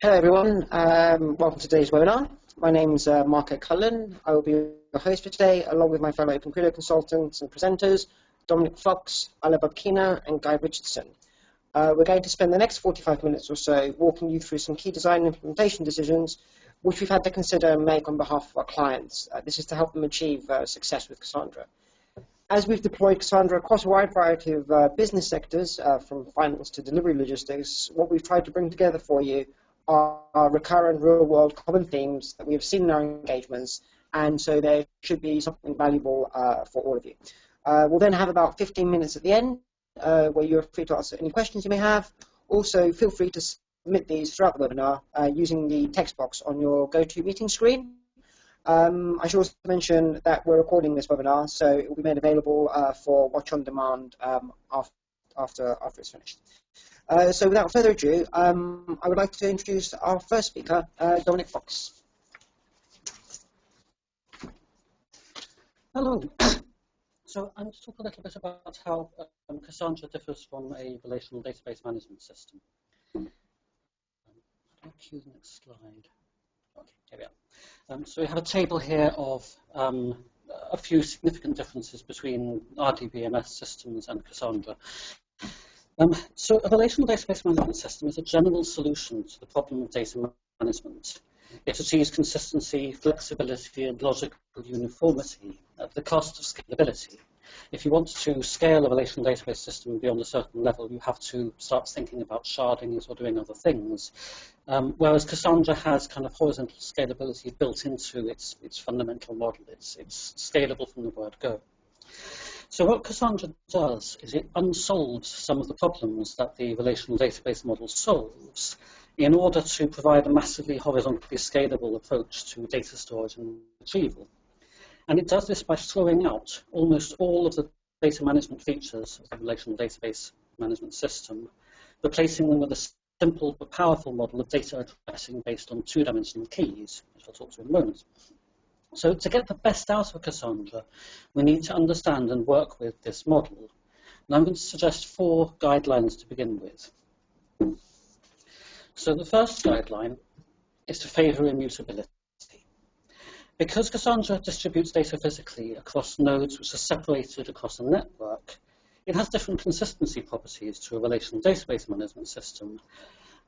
Hello everyone, welcome to today's webinar. My name is Marco Cullen. I will be your host for today, along with my fellow OpenCredo consultants and presenters, Dominic Fox, Alla, Babkina, and Guy Richardson. We're going to spend the next 45 minutes or so walking you through some key design and implementation decisions which we've had to consider and make on behalf of our clients. This is to help them achieve success with Cassandra. As we've deployed Cassandra across a wide variety of business sectors, from finance to delivery logistics, what we've tried to bring together for you are recurrent real-world common themes that we have seen in our engagements, and so there should be something valuable for all of you. We'll then have about 15 minutes at the end where you're free to ask any questions you may have. Also, feel free to submit these throughout the webinar using the text box on your GoToMeeting screen. I should also mention that we're recording this webinar, so it will be made available for watch on demand after it's finished. So without further ado, I would like to introduce our first speaker, Dominic Fox. Hello. So I'm going to talk a little bit about how Cassandra differs from a relational database management system. How do I cue the next slide? Okay, here we are. So we have a table here of a few significant differences between RDBMS systems and Cassandra. So a relational database management system is a general solution to the problem of data management. It achieves consistency, flexibility, and logical uniformity at the cost of scalability. If you want to scale a relational database system beyond a certain level, you have to start thinking about sharding or doing other things. Whereas Cassandra has kind of horizontal scalability built into its fundamental model. It's scalable from the word go. So what Cassandra does is it unsolves some of the problems that the relational database model solves in order to provide a massively horizontally scalable approach to data storage and retrieval. And it does this by throwing out almost all of the data management features of the relational database management system, replacing them with a simple but powerful model of data addressing based on two-dimensional keys, which I'll talk to in a moment. So to get the best out of Cassandra, we need to understand and work with this model. And I'm going to suggest 4 guidelines to begin with. So the first guideline is to favor immutability. Because Cassandra distributes data physically across nodes which are separated across a network, it has different consistency properties to a relational database management system.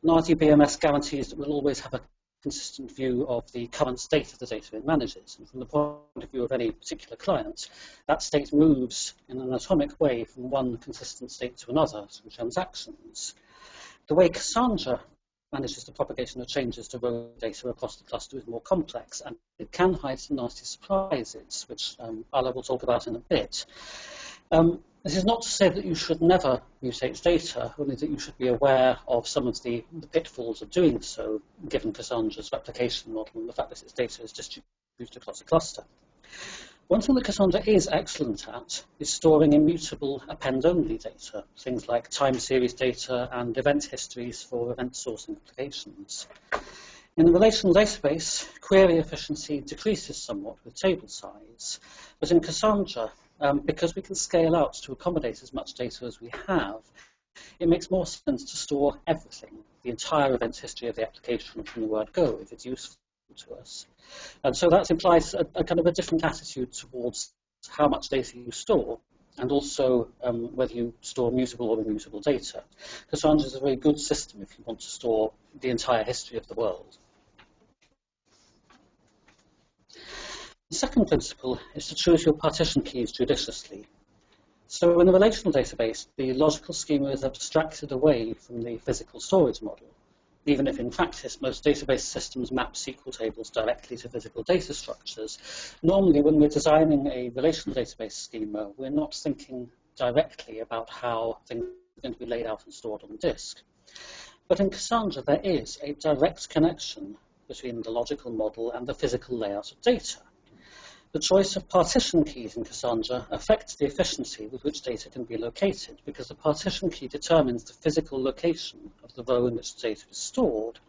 And RDBMS guarantees that we'll always have a consistent view of the current state of the data it manages. And from the point of view of any particular client, that state moves in an atomic way from one consistent state to another through transactions. The way Cassandra manages the propagation of changes to raw data across the cluster is more complex, and it can hide some nasty surprises, which Alla will talk about in a bit. This is not to say that you should never mutate data, only that you should be aware of some of the pitfalls of doing so, given Cassandra's replication model and the fact that its data is distributed across a cluster. One thing that Cassandra is excellent at is storing immutable append-only data, things like time series data and event histories for event sourcing applications. In the relational database, query efficiency decreases somewhat with table size, but in Cassandra, because we can scale out to accommodate as much data as we have, it makes more sense to store everything, the entire event history of the application from the word go, if it's useful to us. And so that implies a kind of a different attitude towards how much data you store, and also whether you store mutable or immutable data. Cassandra is a very good system if you want to store the entire history of the world. The second principle is to choose your partition keys judiciously. So in the relational database, the logical schema is abstracted away from the physical storage model, even if in practice most database systems map SQL tables directly to physical data structures. Normally when we're designing a relational database schema, we're not thinking directly about how things are going to be laid out and stored on disk. But in Cassandra, there is a direct connection between the logical model and the physical layout of data. The choice of partition keys in Cassandra affects the efficiency with which data can be located, because the partition key determines the physical location of the row in which the data is stored.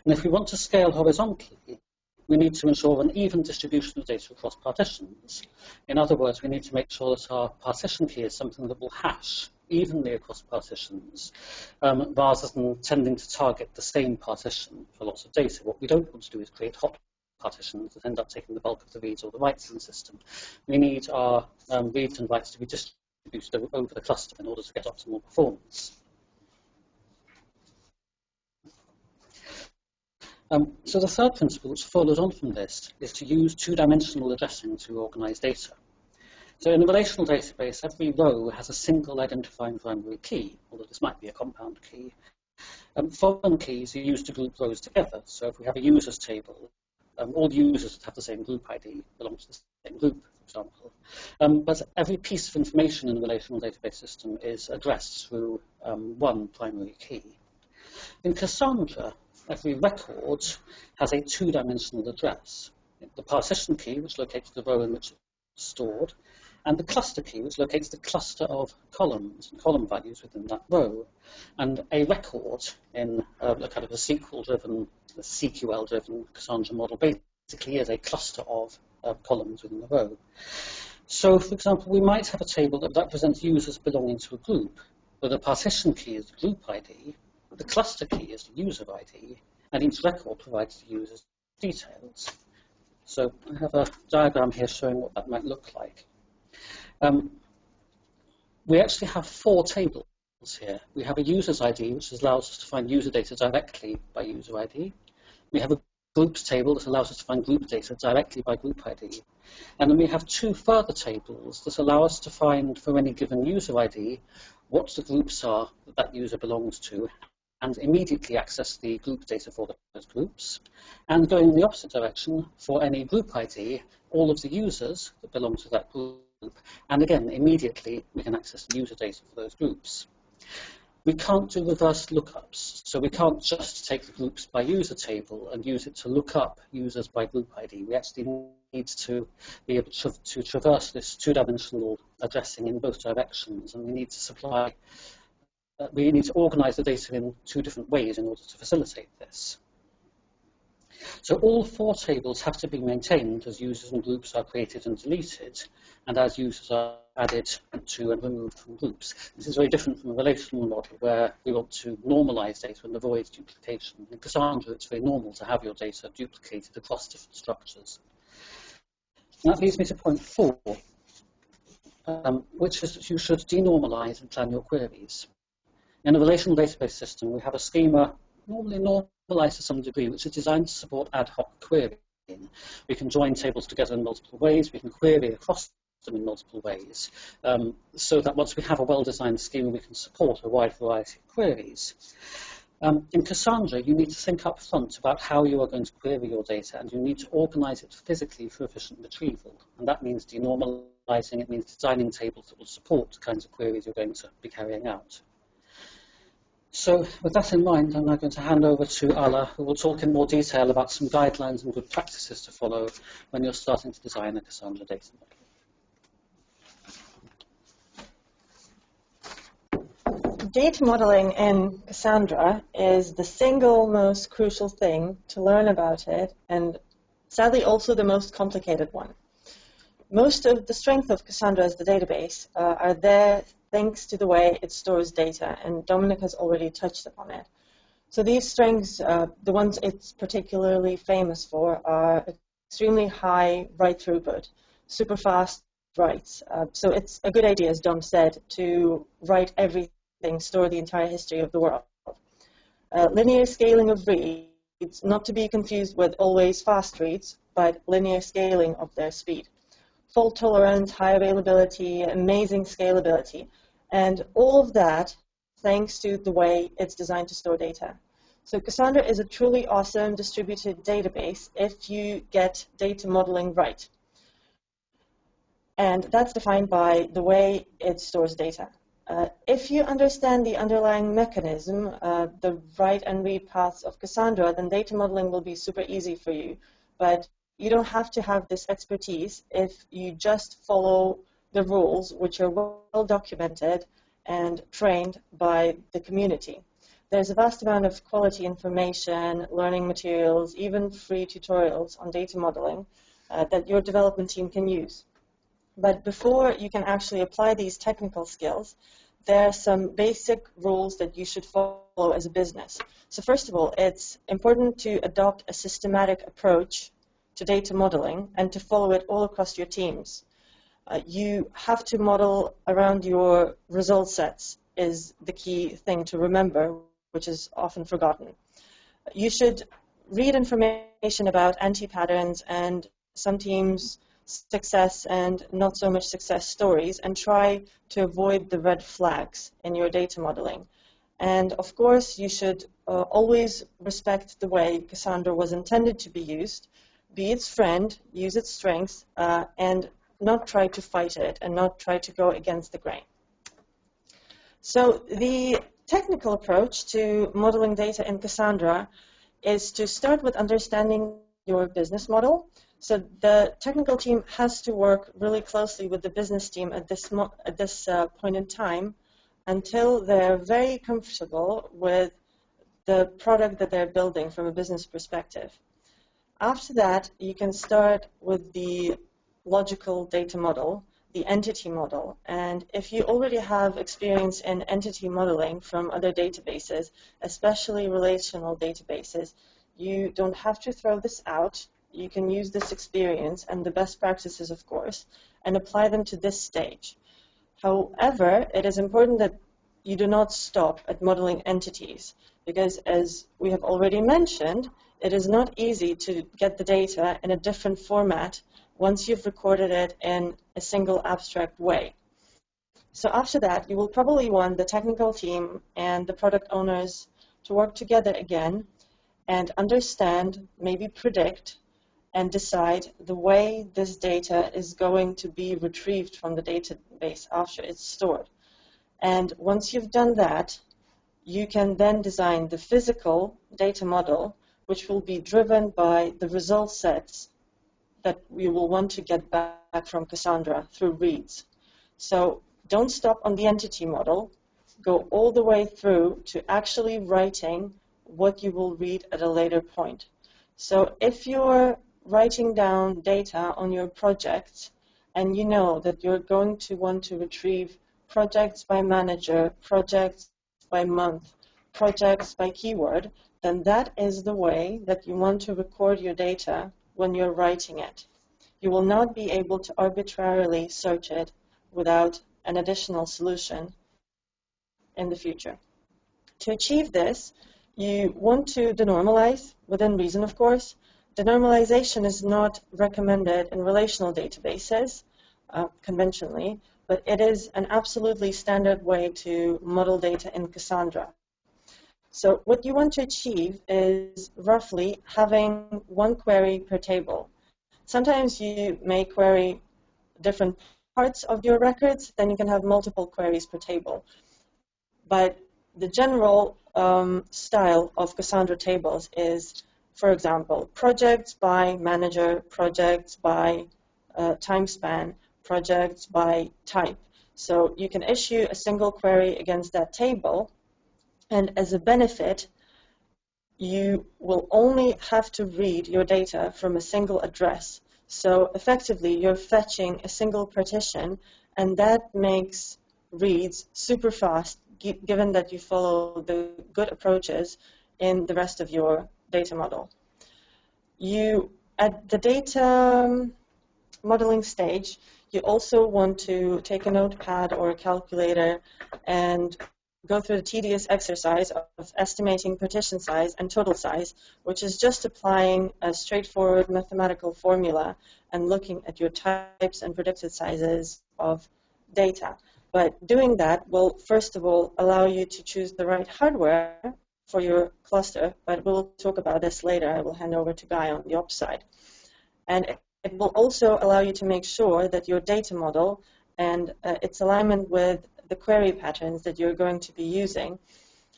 And if we want to scale horizontally, we need to ensure an even distribution of data across partitions. In other words, we need to make sure that our partition key is something that will hash evenly across partitions, rather than tending to target the same partition for lots of data. What we don't want to do is create hot partitions that end up taking the bulk of the reads or the writes in the system. We need our reads and writes to be distributed over the cluster in order to get optimal performance. So the third principle, which follows on from this, is to use two-dimensional addressing to organize data. So in a relational database, every row has a single identifying primary key, although this might be a compound key. Foreign keys are used to group rows together. So if we have a users table, all the users that have the same group ID belong to the same group, for example. But every piece of information in a relational database system is addressed through one primary key. In Cassandra, every record has a two-dimensional address. The partition key, which locates the row in which it's stored, and the cluster key, which locates the cluster of columns and column values within that row. And a record in a kind of a SQL-driven, CQL-driven Cassandra model basically is a cluster of columns within the row. So, for example, we might have a table that represents users belonging to a group, where the partition key is the group ID, the cluster key is the user ID, and each record provides the user's details. So I have a diagram here showing what that might look like. We actually have four tables here. We have a user's ID, which allows us to find user data directly by user ID. We have a groups table that allows us to find group data directly by group ID. And then we have two further tables that allow us to find, for any given user ID, what the groups are that that user belongs to, and immediately access the group data for those groups. And going in the opposite direction, for any group ID, all of the users that belong to that group, and again, immediately we can access the user data for those groups. We can't do reverse lookups, so we can't just take the groups by user table and use it to look up users by group ID. We actually need to be able to traverse this two-dimensional addressing in both directions, and we need to organize the data in two different ways in order to facilitate this. So all four tables have to be maintained as users and groups are created and deleted, and as users are added to and removed from groups. This is very different from a relational model where we want to normalize data and avoid duplication. In Cassandra, it's very normal to have your data duplicated across different structures. And that leads me to point 4, which is that you should denormalize and plan your queries. In a relational database system, we have a schema normally normalized to some degree, which is designed to support ad hoc querying. We can join tables together in multiple ways. We can query across them in multiple ways, so that once we have a well-designed schema, we can support a wide variety of queries. In Cassandra, you need to think up front about how you are going to query your data, and you need to organize it physically for efficient retrieval. And that means denormalizing, it means designing tables that will support the kinds of queries you're going to be carrying out. So with that in mind, I'm now going to hand over to Alla, who will talk in more detail about some guidelines and good practices to follow when you're starting to design a Cassandra data model. Data modeling in Cassandra is the single most crucial thing to learn about it, and sadly also the most complicated one. Most of the strength of Cassandra as the database are there thanks to the way it stores data, and Dominic has already touched upon it. So these strengths, the ones it's particularly famous for, are extremely high write throughput, super fast writes. So it's a good idea, as Dom said, to write everything, store the entire history of the world. Linear scaling of reads, not to be confused with always fast reads, but linear scaling of their speed. Fault tolerance, high availability, amazing scalability, and all of that thanks to the way it's designed to store data. So Cassandra is a truly awesome distributed database if you get data modeling right. And that's defined by the way it stores data. If you understand the underlying mechanism, the write and read paths of Cassandra, then data modeling will be super easy for you. But you don't have to have this expertise if you just follow the rules, which are well documented and trained by the community. There's a vast amount of quality information, learning materials, even free tutorials on data modeling that your development team can use. But before you can actually apply these technical skills, there are some basic rules that you should follow as a business. So first of all, it's important to adopt a systematic approach to data modeling and to follow it all across your teams. You have to model around your result sets is the key thing to remember, which is often forgotten. You should read information about antipatterns and some teams' success and not so much success stories, and try to avoid the red flags in your data modeling. And of course, you should always respect the way Cassandra was intended to be used, be its friend, use its strengths, and not try to fight it and not try to go against the grain. So the technical approach to modeling data in Cassandra is to start with understanding your business model. So the technical team has to work really closely with the business team at this point in time until they're very comfortable with the product that they're building from a business perspective. After that, you can start with the logical data model, the entity model. And if you already have experience in entity modeling from other databases, especially relational databases, you don't have to throw this out. You can use this experience and the best practices, of course, and apply them to this stage. However, it is important that you do not stop at modeling entities, because as we have already mentioned, it is not easy to get the data in a different format once you've recorded it in a single abstract way. So after that, you will probably want the technical team and the product owners to work together again and understand, maybe predict, and decide the way this data is going to be retrieved from the database after it's stored. And once you've done that, you can then design the physical data model, which will be driven by the result sets that we will want to get back from Cassandra through reads. So don't stop on the entity model. Go all the way through to actually writing what you will read at a later point. So if you're writing down data on your projects and you know that you're going to want to retrieve projects by manager, projects by month, projects by keyword, then that is the way that you want to record your data when you're writing it. You will not be able to arbitrarily search it without an additional solution in the future. To achieve this, you want to denormalize, within reason of course. Denormalization is not recommended in relational databases conventionally, but it is an absolutely standard way to model data in Cassandra. So what you want to achieve is roughly having one query per table. Sometimes you may query different parts of your records, then you can have multiple queries per table. But the general style of Cassandra tables is, for example, projects by manager, projects by time span, projects by type. So you can issue a single query against that table, and as a benefit, you will only have to read your data from a single address. So effectively, you're fetching a single partition, and that makes reads super fast, given that you follow the good approaches in the rest of your data model. At the data modeling stage, you also want to take a notepad or a calculator and go through the tedious exercise of estimating partition size and total size, which is just applying a straightforward mathematical formula and looking at your types and predicted sizes of data. But doing that will, first of all, allow you to choose the right hardware for your cluster, but we'll talk about this later. I will hand over to Guy on the ops side. And it will also allow you to make sure that your data model and its alignment with the query patterns that you're going to be using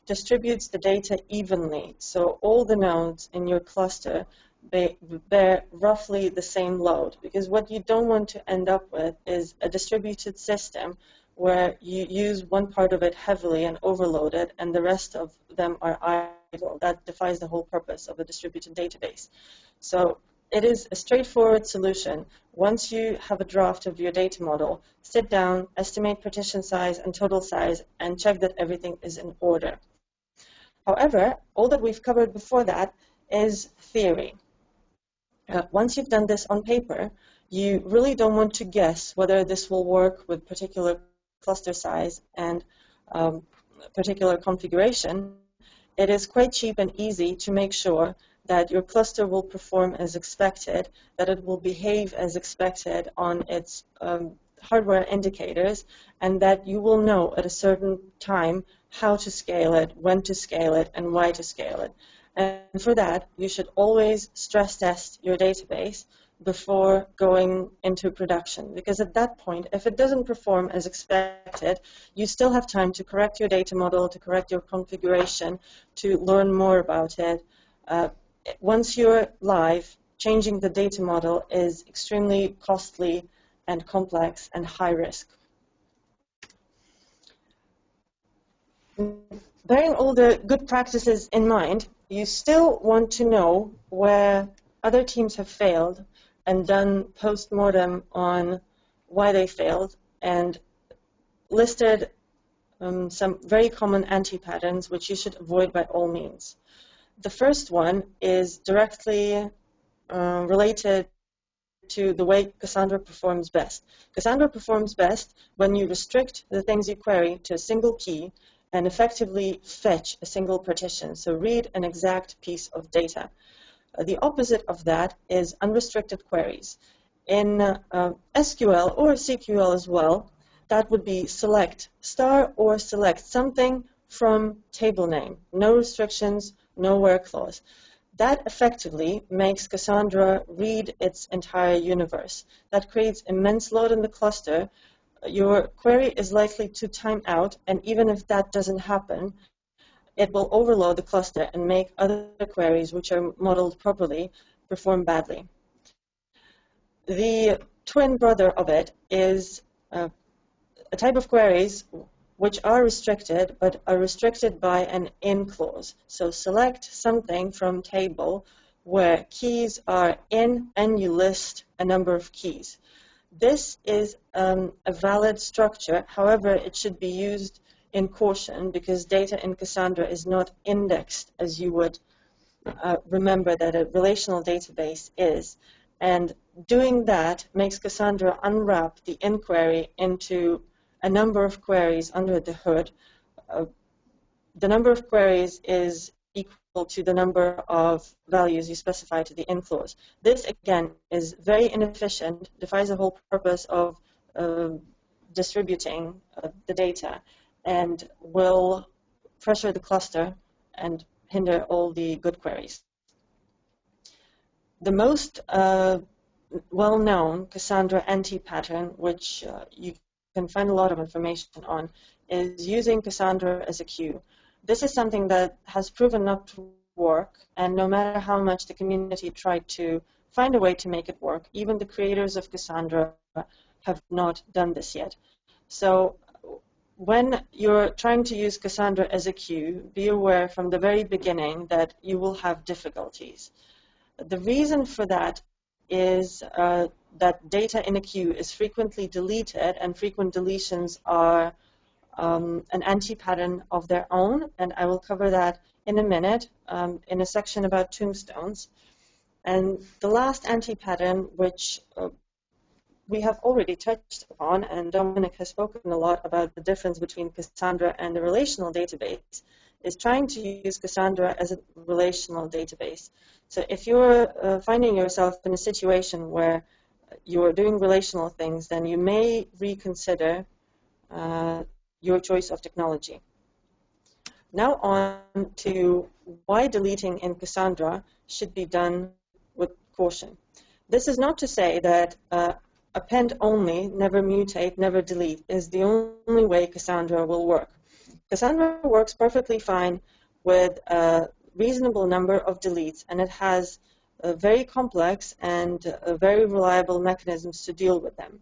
distributes the data evenly. So all the nodes in your cluster bear roughly the same load, because what you don't want to end up with is a distributed system where you use one part of it heavily and overload it, and the rest of them are idle. That defies the whole purpose of a distributed database. So it is a straightforward solution. Once you have a draft of your data model, sit down, estimate partition size and total size, and check that everything is in order. However, all that we've covered before that is theory. Once you've done this on paper, you really don't want to guess whether this will work with particular cluster size and particular configuration. It is quite cheap and easy to make sure that your cluster will perform as expected, that it will behave as expected on its hardware indicators, and that you will know at a certain time how to scale it, when to scale it, and why to scale it. And for that, you should always stress test your database before going into production, because at that point, if it doesn't perform as expected, you still have time to correct your data model, to correct your configuration, to learn more about it. Once you're live, changing the data model is extremely costly and complex and high risk. Bearing all the good practices in mind, you still want to know where other teams have failed and done post-mortem on why they failed and listed some very common anti-patterns which you should avoid by all means. The first one is directly related to the way Cassandra performs best. Cassandra performs best when you restrict the things you query to a single key and effectively fetch a single partition, so read an exact piece of data. The opposite of that is unrestricted queries. In SQL or CQL as well, that would be select star or select something from table name. No restrictions, no where clause. That effectively makes Cassandra read its entire universe. That creates immense load in the cluster. Your query is likely to time out, and even if that doesn't happen, it will overload the cluster and make other queries which are modeled properly perform badly. The twin brother of it is a type of queries which are restricted, but are restricted by an in clause. So select something from table where keys are in and you list a number of keys. This is a valid structure. However, it should be used in caution because data in Cassandra is not indexed as you would remember that a relational database is. And doing that makes Cassandra unwrap the inquiry into a number of queries under the hood. The number of queries is equal to the number of values you specify to the in clause. This, again, is very inefficient, defies the whole purpose of distributing the data, and will pressure the cluster and hinder all the good queries. The most well-known Cassandra anti-pattern, which you can find a lot of information on, is using Cassandra as a queue. This is something that has proven not to work, and no matter how much the community tried to find a way to make it work, even the creators of Cassandra have not done this yet. So when you're trying to use Cassandra as a queue, be aware from the very beginning that you will have difficulties. The reason for that is that data in a queue is frequently deleted, and frequent deletions are an anti-pattern of their own, and I will cover that in a minute in a section about tombstones. And the last anti-pattern, which we have already touched upon, and Dominic has spoken a lot about the difference between Cassandra and the relational database, is trying to use Cassandra as a relational database. So if you're finding yourself in a situation where you're doing relational things, then you may reconsider your choice of technology. Now on to why deleting in Cassandra should be done with caution. This is not to say that append only, never mutate, never delete is the only way Cassandra will work. Cassandra works perfectly fine with a reasonable number of deletes, and it has very complex and very reliable mechanisms to deal with them.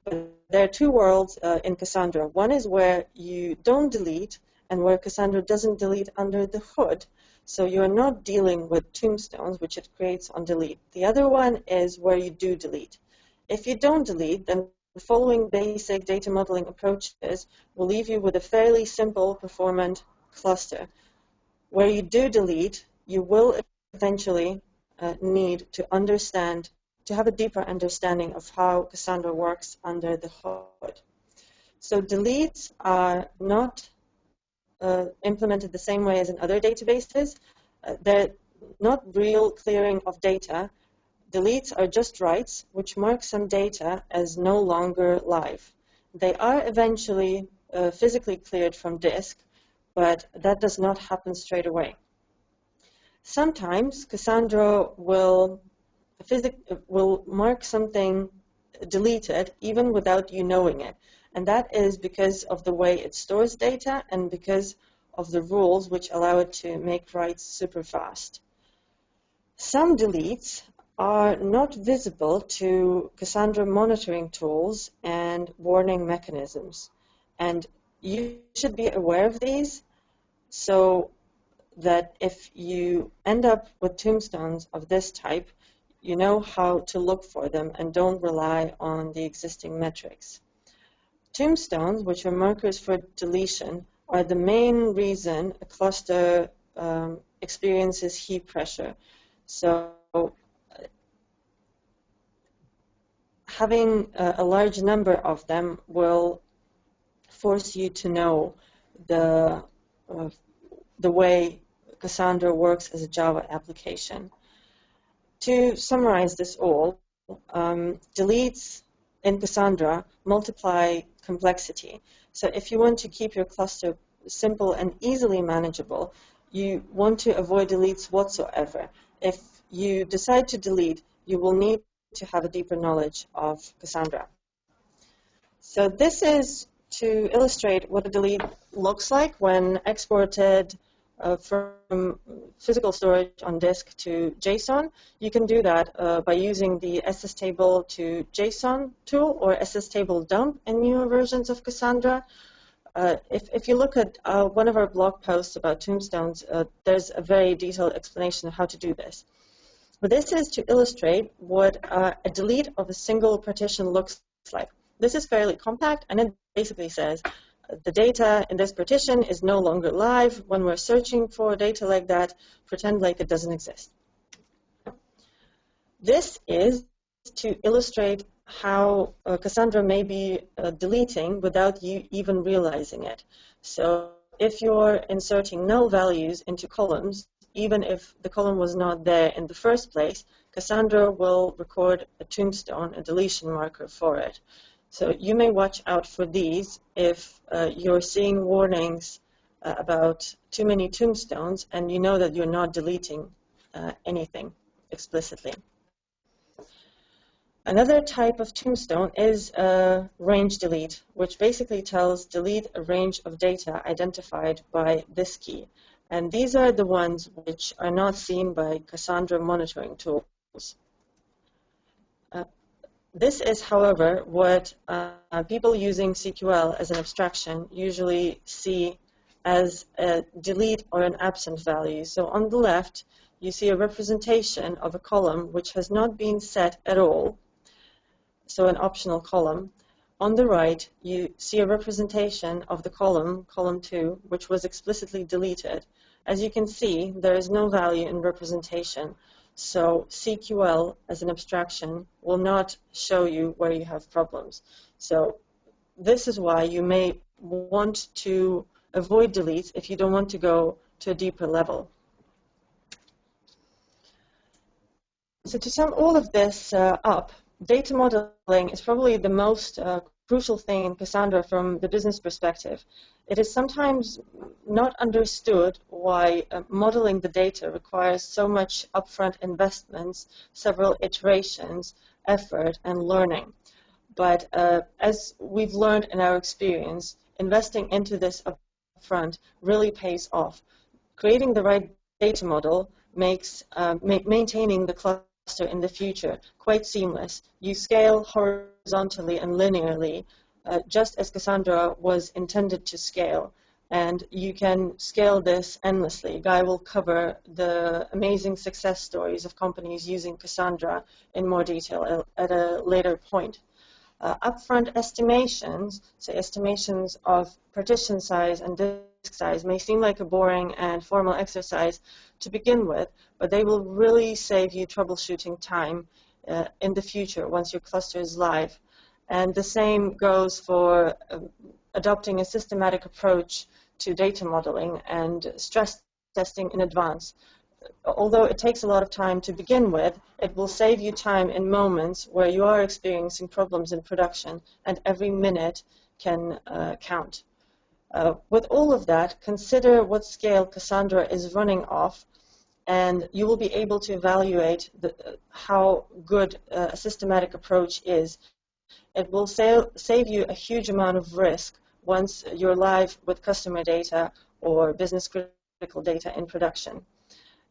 But there are two worlds in Cassandra. One is where you don't delete and where Cassandra doesn't delete under the hood. So you're not dealing with tombstones, which it creates on delete. The other one is where you do delete. If you don't delete, then the following basic data modeling approaches will leave you with a fairly simple performant cluster. Where you do delete, you will eventually need to understand, to have a deeper understanding of how Cassandra works under the hood. So deletes are not implemented the same way as in other databases. They're not real clearing of data. Deletes are just writes, which mark some data as no longer live. They are eventually physically cleared from disk, but that does not happen straight away. Sometimes Cassandra will mark something deleted even without you knowing it. And that is because of the way it stores data and because of the rules which allow it to make writes super fast. Some deletes are not visible to Cassandra monitoring tools and warning mechanisms. And you should be aware of these so that if you end up with tombstones of this type, you know how to look for them and don't rely on the existing metrics. Tombstones, which are markers for deletion, are the main reason a cluster experiences heap pressure. So having a large number of them will force you to know the way Cassandra works as a Java application. To summarize this all, deletes in Cassandra multiply complexity. So if you want to keep your cluster simple and easily manageable, you want to avoid deletes whatsoever. If you decide to delete, you will need to have a deeper knowledge of Cassandra. So this is to illustrate what a delete looks like when exported from physical storage on disk to JSON. You can do that by using the sstable to JSON tool or sstable dump in newer versions of Cassandra. If you look at one of our blog posts about tombstones, there's a very detailed explanation of how to do this. But this is to illustrate what a delete of a single partition looks like. This is fairly compact, and it basically says the data in this partition is no longer live. When we're searching for data like that, pretend like it doesn't exist. This is to illustrate how Cassandra may be deleting without you even realizing it. So if you're inserting null values into columns, even if the column was not there in the first place, Cassandra will record a tombstone, a deletion marker for it. So you may watch out for these if you're seeing warnings about too many tombstones and you know that you're not deleting anything explicitly. Another type of tombstone is a range delete, which basically tells delete a range of data identified by this key. And these are the ones which are not seen by Cassandra monitoring tools. This is, however, what people using CQL as an abstraction usually see as a delete or an absent value. So on the left, you see a representation of a column which has not been set at all, so an optional column. On the right, you see a representation of the column, column 2, which was explicitly deleted. As you can see, there is no value in representation. So CQL as an abstraction will not show you where you have problems. So this is why you may want to avoid deletes if you don't want to go to a deeper level. So to sum all of this up, data modeling is probably the most crucial thing in Cassandra from the business perspective. It is sometimes not understood why modeling the data requires so much upfront investments, several iterations, effort, and learning. But as we've learned in our experience, investing into this upfront really pays off. Creating the right data model makes maintaining the cluster in the future quite seamless. You scale horizontally and linearly, just as Cassandra was intended to scale. And you can scale this endlessly. Guy will cover the amazing success stories of companies using Cassandra in more detail at a later point. Upfront estimations, say estimations of partition size and disk size, may seem like a boring and formal exercise to begin with, but they will really save you troubleshooting time in the future once your cluster is live. And the same goes for adopting a systematic approach to data modeling and stress testing in advance. Although it takes a lot of time to begin with, it will save you time in moments where you are experiencing problems in production, and every minute can count. With all of that, consider what scale Cassandra is running off, and you will be able to evaluate how good a systematic approach is. It will save you a huge amount of risk once you're live with customer data or business critical data in production.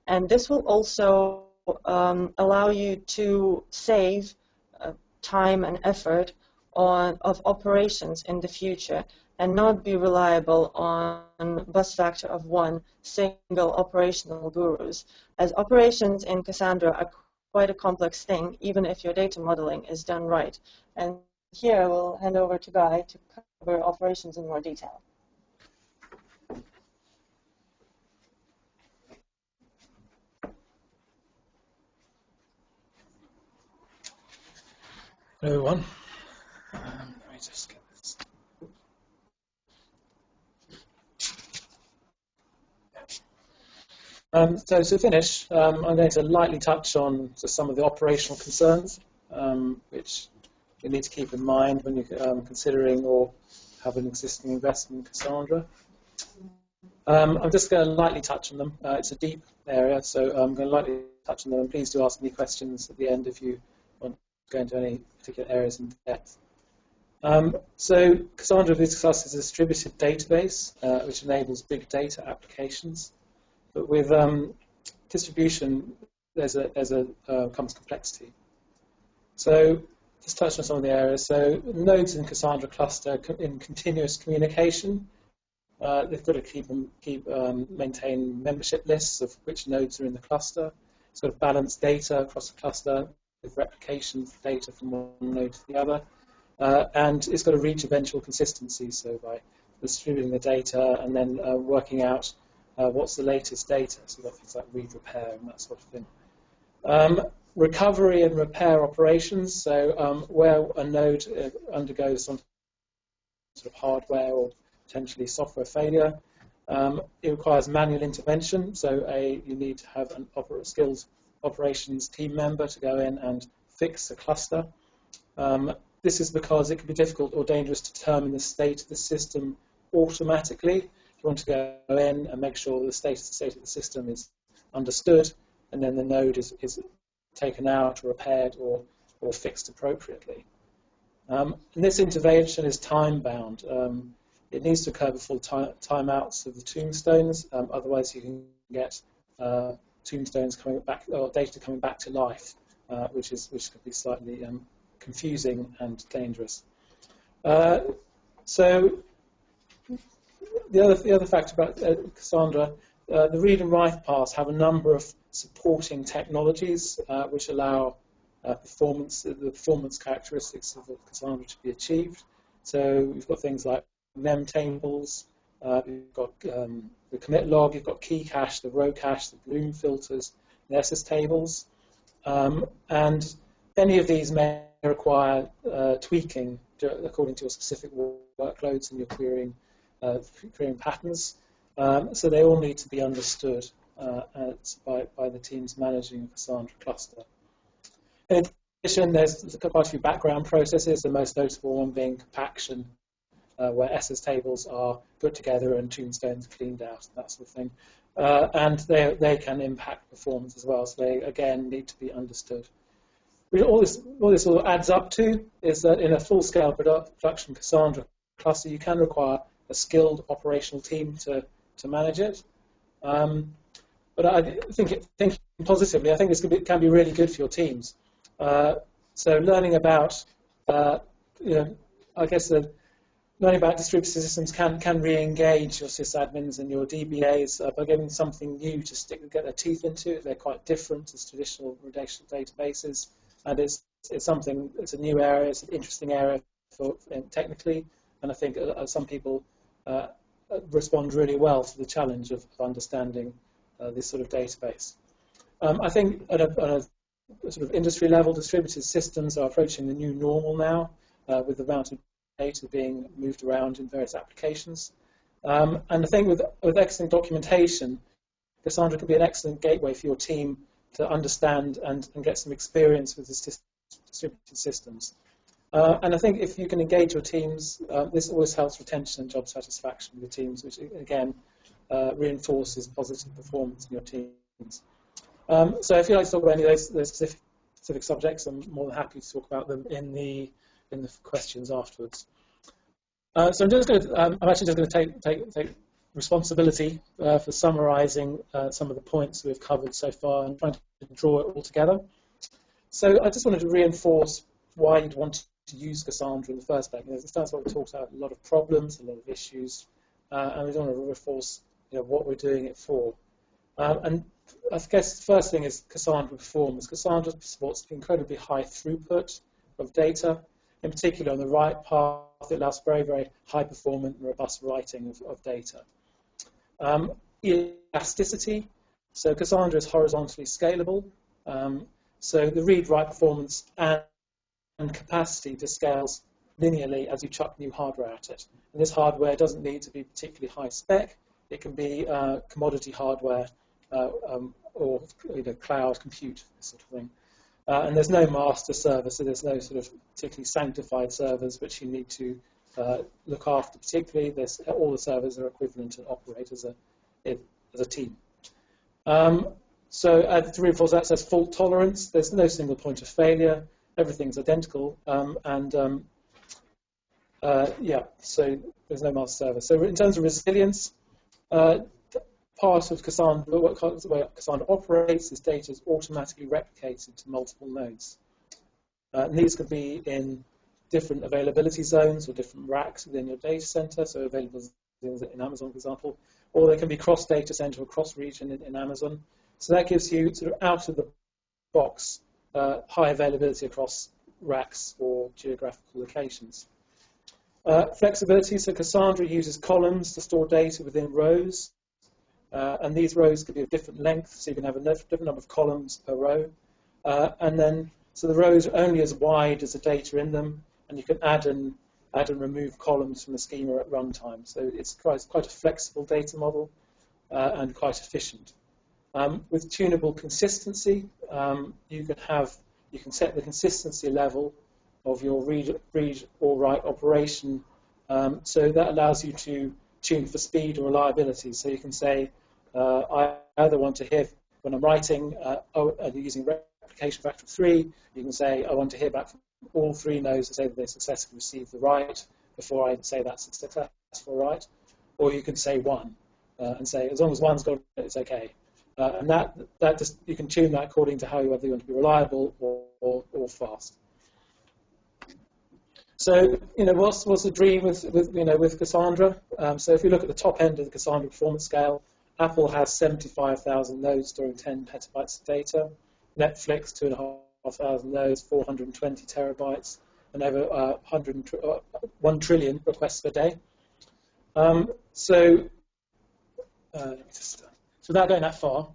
And this will also allow you to save time and effort of operations in the future and not be reliable on bus factor of one single operational gurus, as operations in Cassandra are quite a complex thing, even if your data modeling is done right. And here I will hand over to Guy to cover operations in more detail. Hello everyone. Let me just get this. So to finish, I'm going to lightly touch on just some of the operational concerns which you need to keep in mind when you're considering or have an existing investment in Cassandra. I'm just going to lightly touch on them. It's a deep area, so I'm going to lightly touch on them. And please do ask me questions at the end if you want to go into any particular areas in depth. So Cassandra we discussed is a distributed database which enables big data applications. But with distribution, comes complexity. So just touch on some of the areas. So nodes in Cassandra cluster in continuous communication. They've got to maintain membership lists of which nodes are in the cluster, sort of balance data across the cluster with replication data from one node to the other. And it's got to reach eventual consistency, so by distributing the data and then working out what's the latest data, so you've got things like read, repair, and that sort of thing. Recovery and repair operations, so where a node undergoes some sort of hardware or potentially software failure, it requires manual intervention, so you need to have a skilled operations team member to go in and fix the cluster. This is because it can be difficult or dangerous to determine the state of the system automatically. You want to go in and make sure the state of the system is understood, and then the node is taken out or repaired or fixed appropriately. And this intervention is time-bound. It needs to occur before timeouts of the tombstones, otherwise you can get tombstones coming back, or data coming back to life, which could be slightly confusing and dangerous. So the other fact about Cassandra, the read and write paths have a number of supporting technologies which allow the performance characteristics of Cassandra to be achieved. So we've got things like mem tables, you've got the commit log, you've got key cache, the row cache, the bloom filters, the SS tables, and any of these may require tweaking according to your specific workloads and your querying patterns. So they all need to be understood by the teams managing the Cassandra cluster. In addition, there's quite a few background processes, the most notable one being compaction, where SS tables are put together and tombstones cleaned out, that sort of thing. And they can impact performance as well, so they, again, need to be understood. All this all adds up to is that in a full-scale production Cassandra cluster, you can require a skilled operational team to manage it. But I think positively, I think this can be really good for your teams. So learning about, I guess learning about distributed systems can re-engage your sysadmins and your DBAs by giving something new to get their teeth into. They're quite different as traditional relational databases, and it's a new area, it's an interesting area technically, and I think some people respond really well to the challenge of understanding this sort of database. I think at a sort of industry level, distributed systems are approaching the new normal now, with the amount of data being moved around in various applications. And I think with excellent documentation, Cassandra can be an excellent gateway for your team to understand and get some experience with the distributed systems. And I think if you can engage your teams, this always helps retention and job satisfaction with your teams, which again reinforces positive performance in your teams. So if you'd like to talk about any of those specific subjects, I'm more than happy to talk about them in the questions afterwards. So I'm actually just going to take responsibility for summarising some of the points we've covered so far and trying to draw it all together. So I just wanted to reinforce why you'd want to use Cassandra in the first place. It sounds like we talked about a lot of problems, a lot of issues, and we don't want to reinforce what we're doing it for. And I guess the first thing is Cassandra performance. Cassandra supports incredibly high throughput of data. In particular, on the right path, it allows very, very high-performant and robust writing of data. Elasticity. So Cassandra is horizontally scalable. So the read-write performance and capacity just scales linearly as you chuck new hardware at it. And this hardware doesn't need to be particularly high spec. It can be commodity hardware or cloud compute, sort of thing. And there's no master server, so there's no sort of particularly sanctified servers which you need to look after particularly. All the servers are equivalent and operate as a team. So to reinforce that, says fault tolerance. There's no single point of failure. Everything's identical. So there's no master server. So in terms of resilience, part of Cassandra, the way Cassandra operates is data is automatically replicated to multiple nodes. And these could be in different availability zones or different racks within your data center, so available in Amazon, for example, or they can be cross-data center or cross-region in Amazon. So that gives you sort of out-of-the-box high availability across racks or geographical locations. Flexibility, so Cassandra uses columns to store data within rows. And these rows could be of different lengths, so you can have a different number of columns per row. So the rows are only as wide as the data in them, and you can add and remove columns from the schema at runtime. So it's quite a flexible data model and quite efficient. With tunable consistency, you can set the consistency level of your read or write operation, so that allows you to tune for speed or reliability. So you can say, I either want to hear when I'm writing, using replication factor of 3, you can say I want to hear back from all 3 nodes to say that they successfully received the write before I say that's a successful write, or you can say 1 and say as long as 1's got it, it's okay. And that just you can tune that according to whether you want to be reliable or fast. So what's the dream with Cassandra? So if you look at the top end of the Cassandra performance scale, Apple has 75,000 nodes storing 10 petabytes of data. Netflix, 2,500 nodes, 420 terabytes, and over 1 trillion requests per day. So without going that far,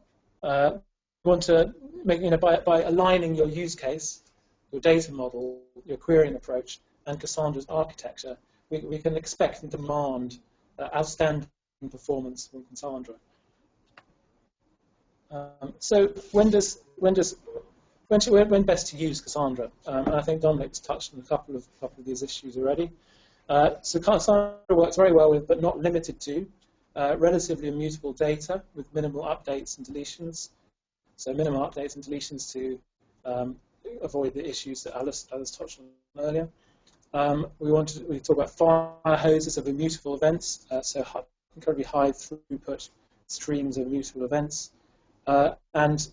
you want to make, by aligning your use case, your data model, your querying approach, and Cassandra's architecture, we can expect and demand outstanding performance from Cassandra. So when best to use Cassandra? And I think Dominic's touched on a couple of these issues already. So Cassandra works very well with, but not limited to, relatively immutable data with minimal updates and deletions. So minimal updates and deletions to avoid the issues that Alice touched on earlier. We talk about fire hoses of immutable events, so incredibly high throughput streams of immutable events. And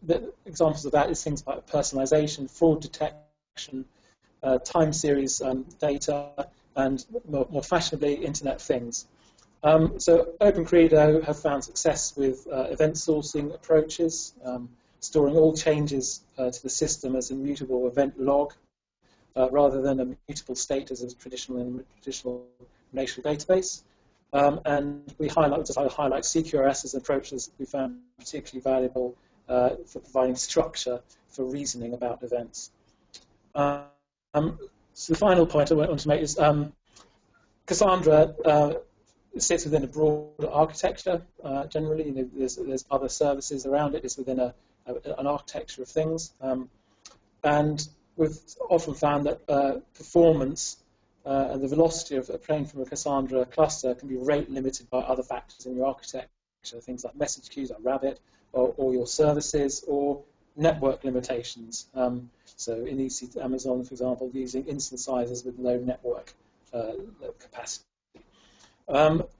the examples of that is things like personalization, fraud detection, time series data, and more fashionably, Internet of Things. So OpenCredo have found success with event sourcing approaches, storing all changes to the system as a mutable event log, rather than a mutable state as a traditional relational database. And we highlight CQRS as an approach that we found particularly valuable for providing structure for reasoning about events. So the final point I want to make is Cassandra sits within a broader architecture. Generally, there's other services around it. It's within an architecture of things, and we've often found that performance and the velocity of playing from a Cassandra cluster can be rate limited by other factors in your architecture, things like message queues, like Rabbit, or your services, or network limitations. So in Amazon, for example, using instance sizes with low network capacity.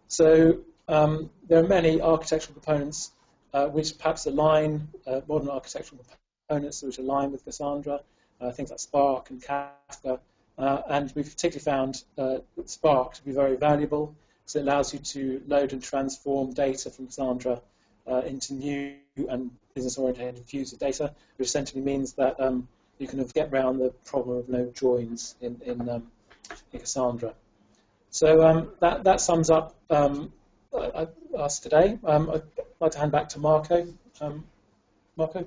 So there are many architectural components which perhaps align, modern architectural components which align with Cassandra, things like Spark and Kafka. And we've particularly found Spark to be very valuable because it allows you to load and transform data from Cassandra into new and business-oriented views of data, which essentially means that you can get around the problem of no joins in Cassandra. So that sums up us today. I'd like to hand back to Marco. Marco?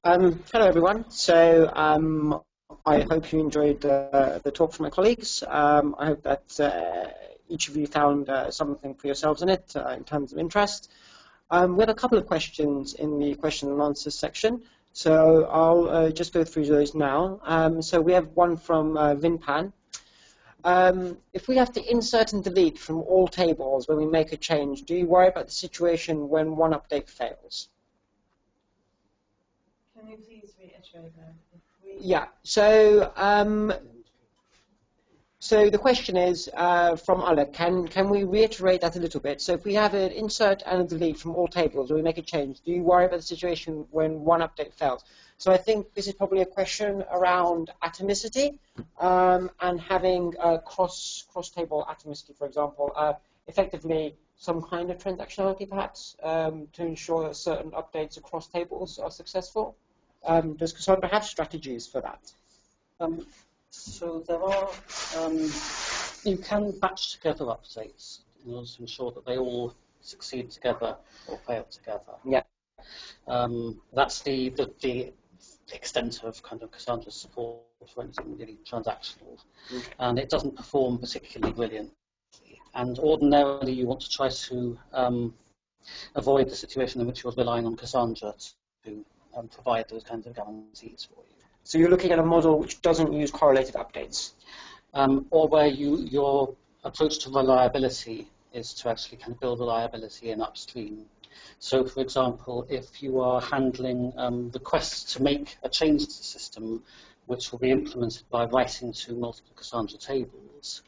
Hello everyone. So I hope you enjoyed the talk from my colleagues. I hope that each of you found something for yourselves in it in terms of interest. We have a couple of questions in the question and answers section, so I'll just go through those now. So we have one from Vinpan. If we have to insert and delete from all tables when we make a change, do you worry about the situation when one update fails? Can you please reiterate that? Yeah, so the question is from Alla, can we reiterate that a little bit? So if we have an insert and a delete from all tables or we make a change, do you worry about the situation when one update fails? So I think this is probably a question around atomicity and having cross-table atomicity, for example, effectively some kind of transactionality perhaps to ensure that certain updates across tables are successful. Does Cassandra have strategies for that? So there are, you can batch together updates in order to ensure that they all succeed together or fail together. Yeah. That's the extent of kind of Cassandra's support for anything really transactional. And it doesn't perform particularly brilliantly. And ordinarily you want to try to avoid the situation in which you're relying on Cassandra to provide those kinds of guarantees for you. So you're looking at a model which doesn't use correlated updates? Or where your approach to reliability is to actually kind of build reliability in upstream. So, for example, if you are handling requests to make a change to the system which will be implemented by writing to multiple Cassandra tables,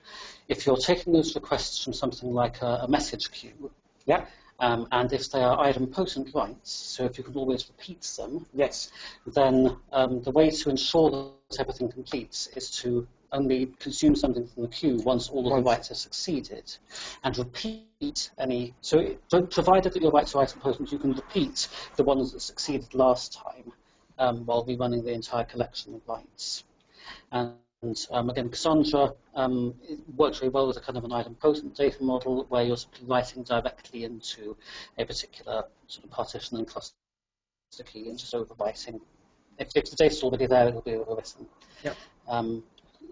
if you're taking those requests from something like a message queue, yeah. And if they are idempotent writes, so if you can always repeat them, yes, then the way to ensure that everything completes is to only consume something from the queue once all of the writes have succeeded, and repeat any. So, provided that your writes are idempotent, you can repeat the ones that succeeded last time while rerunning the entire collection of writes. And again, Cassandra works very well with a kind of an idempotent data model where you're simply writing directly into a particular sort of partition and cluster key and just overwriting. If the data's already there, it'll be overwritten. Yep.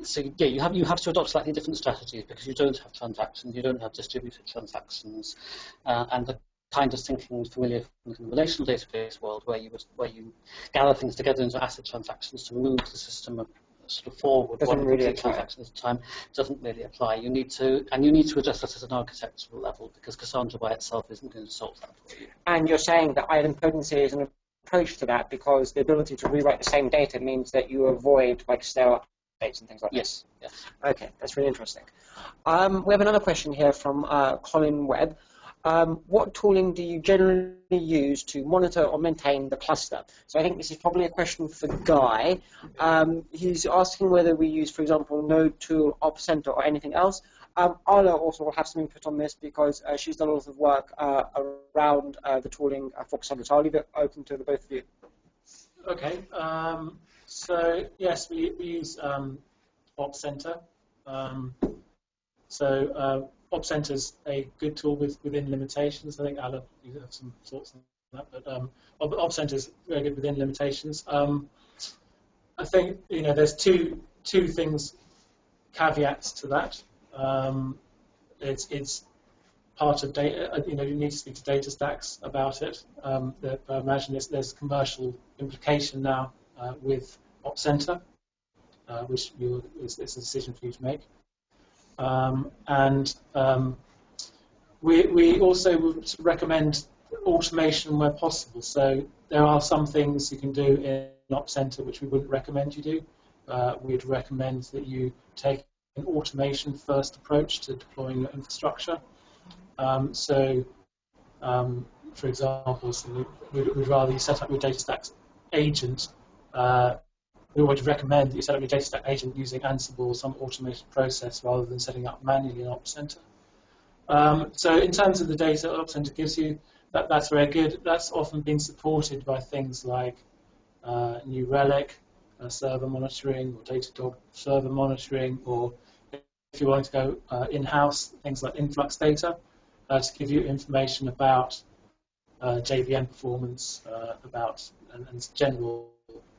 So yeah, you have to adopt slightly different strategies because you don't have transactions, you don't have distributed transactions, and the kind of thinking familiar from the relational database world where you gather things together into ACID transactions to move the system sort of forward doesn't one really transaction at a time doesn't really apply. You need to address that at an architectural level because Cassandra by itself isn't going to solve that for you. And you're saying that idempotency is an approach to that because the ability to rewrite the same data means that you avoid like stale updates and things like that. Yes. Okay, that's really interesting. We have another question here from Colin Webb. what tooling do you generally use to monitor or maintain the cluster? So I think this is probably a question for Guy. He's asking whether we use, for example, Node Tool, Op Center, or anything else. Alla also will have some input on this because she's done a lot of work around the tooling for Cassandra. So I'll leave it open to the both of you. Okay. So yes, we use Op Center. Op Center is a good tool within limitations. I think Alla, you have some thoughts on that, but Op Center is very good within limitations. I think there's two things, caveats to that. It's part of data. You need to speak to data stacks about it. I imagine there's commercial implication now with Op Center, which it's a decision for you to make. We also would recommend automation where possible. So there are some things you can do in Op Center which we wouldn't recommend you do. We'd recommend that you take an automation first approach to deploying your infrastructure. For example, we'd rather you set up your data stack agent. We would recommend that you set up your data stack agent using Ansible or some automated process rather than setting up manually in Op Center. So in terms of the data Op Center gives you, that's very good. That's often been supported by things like New Relic, server monitoring, or Datadog server monitoring, or if you want to go in-house, things like influx data to give you information about JVM performance, and general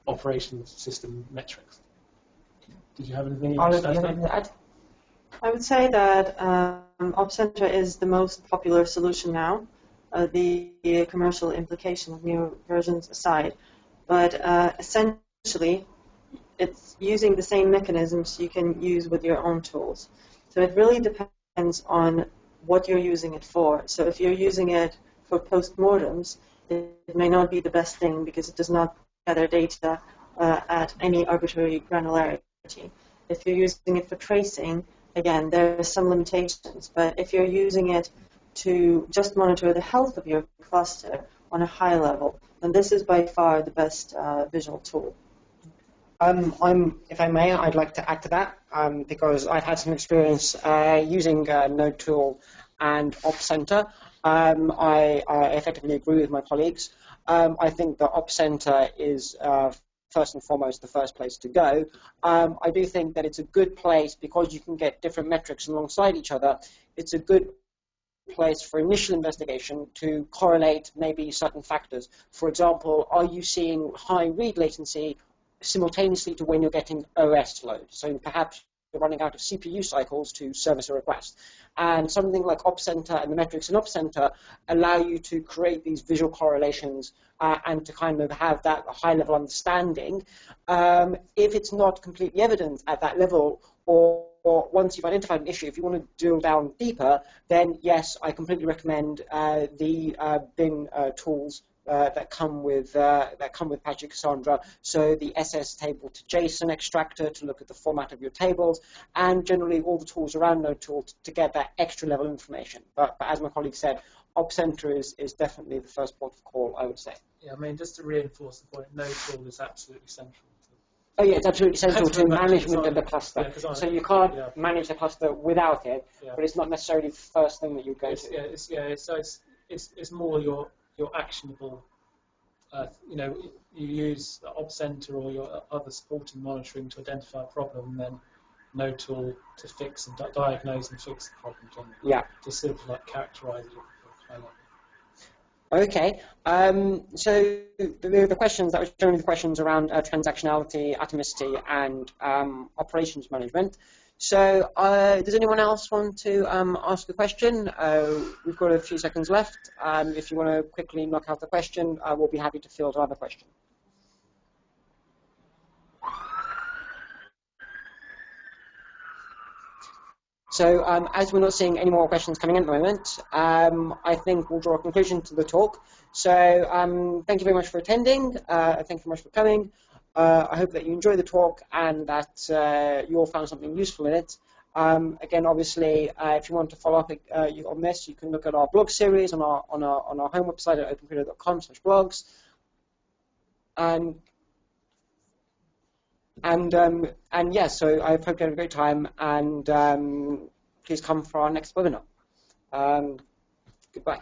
operations system metrics. Did you have anything you wanted to add? I would say that Op Center is the most popular solution now, the commercial implication of new versions aside. But essentially, it's using the same mechanisms you can use with your own tools. So it really depends on what you're using it for. So if you're using it for postmortems, it may not be the best thing because it does not gather data at any arbitrary granularity. If you're using it for tracing, again, there are some limitations. But if you're using it to just monitor the health of your cluster on a high level, then this is by far the best visual tool. If I may, I'd like to add to that because I've had some experience using Node Tool and Op Center. I effectively agree with my colleagues. I think that Op Center is first and foremost the first place to go. I do think that it's a good place because you can get different metrics alongside each other. It's a good place for initial investigation to correlate maybe certain factors. For example, are you seeing high read latency simultaneously to when you're getting OS load? So perhaps you're running out of CPU cycles to service a request. And something like Op Center and the metrics in Op Center allow you to create these visual correlations and to kind of have that high-level understanding. If it's not completely evident at that level, or once you've identified an issue, if you want to drill down deeper, then yes, I completely recommend the bin tools that come with Apache Cassandra. So the SS table to JSON extractor to look at the format of your tables, and generally all the tools around Node Tool to get that extra level information. But as my colleague said, Op Center is definitely the first port of call, I would say. Yeah, I mean, just to reinforce the point, Node Tool is absolutely central. Oh yeah, it's absolutely central to management of the cluster. So you can't manage the cluster without it, but it's not necessarily the first thing that you go to. So it's more your actionable. You use the Op Center or your other supporting monitoring to identify a problem, and then Node Tool to fix and diagnose and fix the problem. Generally. Yeah. To sort of like characterize it at a high level. Okay, so the questions, that was generally the questions around transactionality, atomicity, and operations management. So does anyone else want to ask a question? We've got a few seconds left. If you want to quickly knock out the question, we'll be happy to field another question. So as we're not seeing any more questions coming in at the moment, I think we'll draw a conclusion to the talk. So thank you very much for attending. Thank you very much for coming. I hope that you enjoyed the talk and that you all found something useful in it. Again, obviously, if you want to follow up on this, you can look at our blog series on our home website at opencredo.com/blogs. And yeah, so I hope you had a great time, and please come for our next webinar. Goodbye.